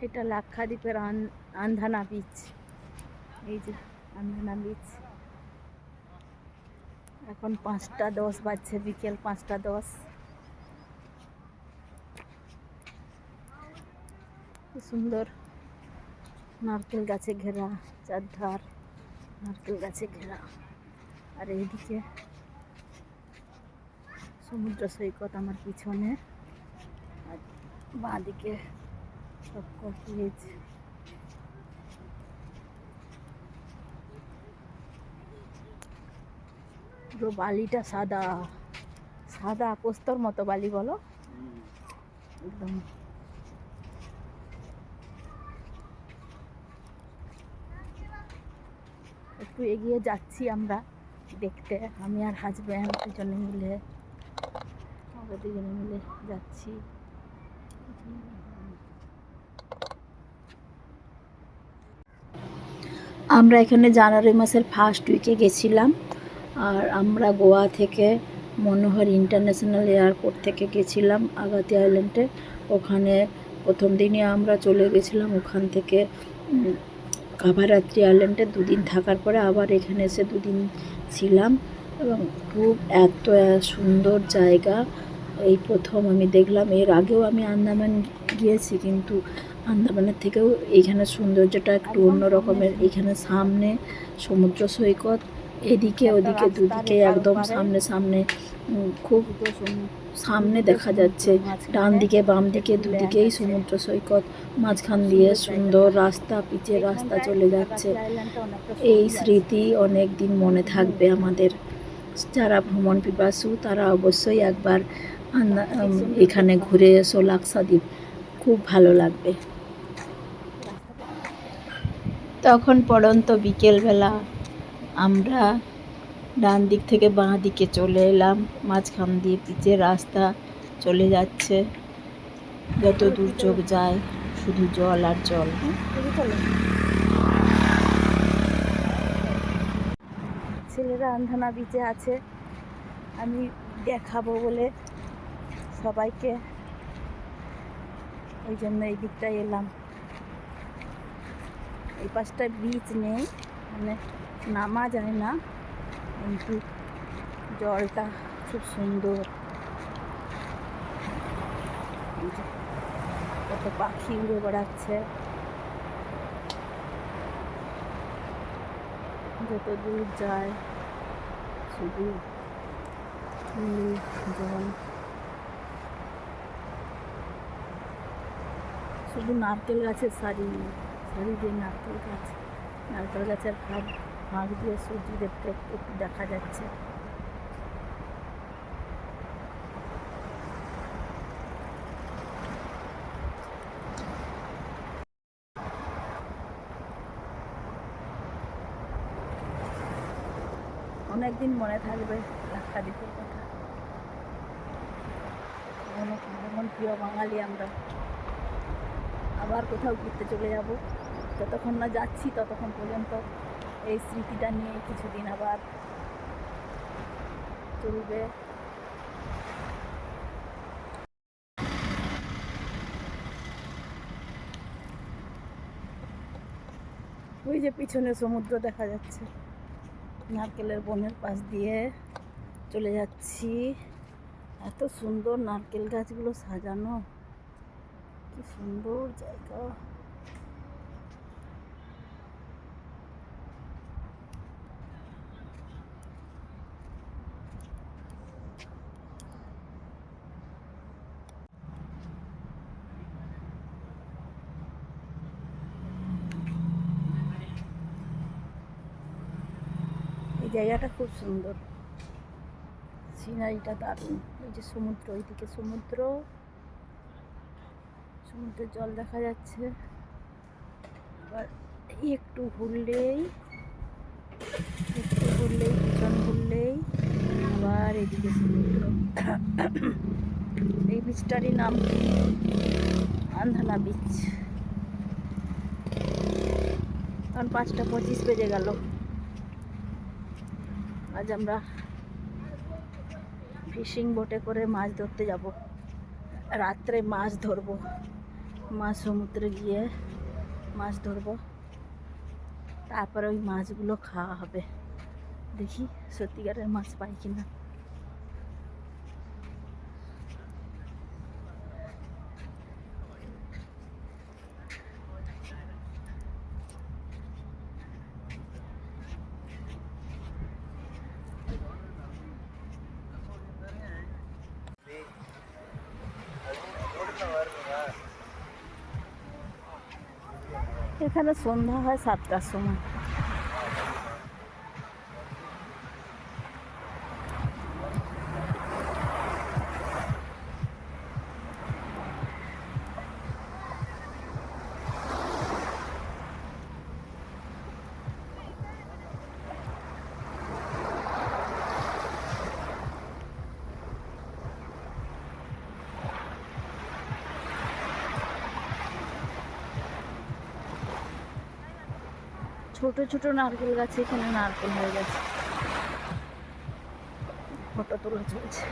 এটা লাক্ষাদ্বীপের আন্ধানা বিচ। এই যে আন্ধানা বিচ। এখন 5টা 10 বাজছে, বিকেল 5টা 10। কি সুন্দর নারকেল গাছে ঘেরা, চারধার নারকেল গাছে ঘেরা। আর এইদিকে সমুদ্র সৈকত আমার পিছনে, আর বাঁদিকে সব কটেজ। পুরো বালিটা সাদা সাদা, পোস্তর মতো বালি বলো, একদম। একটু এগিয়ে যাচ্ছি আমরা দেখতে, আমি আর হাজব্যান্ড দুজনে মিলে, আমরা দুজনে মিলে যাচ্ছি। আমরা এখানে জানুয়ারি মাসের ফার্স্ট উইকে গেছিলাম। আর আমরা গোয়া থেকে মনোহর ইন্টারন্যাশনাল এয়ারপোর্ট থেকে গেছিলাম আগাতি আইল্যান্ডে। ওখানে প্রথম দিনই আমরা চলে গেছিলাম, ওখান থেকে কাভারাত্রি আইল্যান্ডে 2 দিন থাকার পরে আবার এখানে এসে 2 দিন ছিলাম। এবং খুব এত সুন্দর জায়গা, এই প্রথম আমি দেখলাম। এর আগেও আমি আন্দামান গিয়েছি, কিন্তু আন্দামানের থেকেও এইখানে সৌন্দর্যটা একটু অন্য রকমের। এখানে সামনে সমুদ্র সৈকত, এদিকে ওদিকে দুদিকে একদম সামনে সামনে, খুব সামনে দেখা যাচ্ছে। ডান দিকে বাম দিকে দুদিকেই সমুদ্র সৈকত, মাঝখান দিয়ে সুন্দর রাস্তা, পিচের রাস্তা চলে যাচ্ছে। এই স্মৃতি অনেক দিন মনে থাকবে আমাদের। যারা ভ্রমণ পিপাসু তারা অবশ্যই একবার এখানে ঘুরে এসো, লাক্ষাদ্বীপ, খুব ভালো লাগবে। তখন পড়ন্ত বিকেলবেলা আমরা ডান দিক থেকে বাঁ দিকে চলে এলাম, মাঝখান দিয়ে পিচের রাস্তা চলে যাচ্ছে। যত দূর চোখ যায় শুধু জল আর জল। ছেলেরা আন্ধানা বিচে আছে, আমি দেখাবো বলে সবাইকে, ওই জন্য এই দিকটায় এলাম। এই পাশটায় বিচ নেই, মানে নামা যায় না, কিন্তু জলটা খুব সুন্দর। কত পাখি উড়ে বেড়াচ্ছে, যত দূর যায় শুধু জল, শুধু নারকেল গাছের সারি সারি দিয়ে নারকেল গাছ, নারকেল গাছের ফাঁক দিয়ে সূর্যদেবকে একটু দেখা যাচ্ছে। অনেকদিন মনে থাকবে লাক্ষাদ্বীপের কথা। যেমন প্রিয় বাঙালি আমরা, আবার কোথাও ঘুরতে চলে যাব। যতক্ষণ না যাচ্ছি ততক্ষণ পর্যন্ত এই স্মৃতিটা নিয়ে কিছুদিন আবার চলবে। ওই যে পিছনে সমুদ্র দেখা যাচ্ছে, নারকেলের বনের পাশ দিয়ে চলে যাচ্ছি। এত সুন্দর নারকেল গাছগুলো সাজানো, কি সুন্দর জায়গা। এই জায়গাটা খুব সুন্দর, সিনারিটা দারুণ। ওই যে সমুদ্র, ওইদিকে সমুদ্র, সমুদ্রের জল দেখা যাচ্ছে। আবার একটু ঘুরলেই পিছন ঘুরলেই আবার এদিকে সমুদ্র। এই বিচটারই নাম আন্ধানা বিচ। কারণ 5টা 25 বেজে গেল। আজ আমরা ফিশিং বোটে করে মাছ ধরতে যাব, রাত্রে মাছ ধরবো। মাছ সমুদ্রে গিয়ে মাছ ধরবো, তারপরে ওই মাছগুলো খাওয়া হবে। দেখি সত্যিকারের মাছ পাই কিনা। এখানে সন্ধ্যা হয় 7টার সময়। ছোট ছোট নারকেল গাছে এখানে নারকেল হয়ে গেছে, ফটো তোলা চলছে।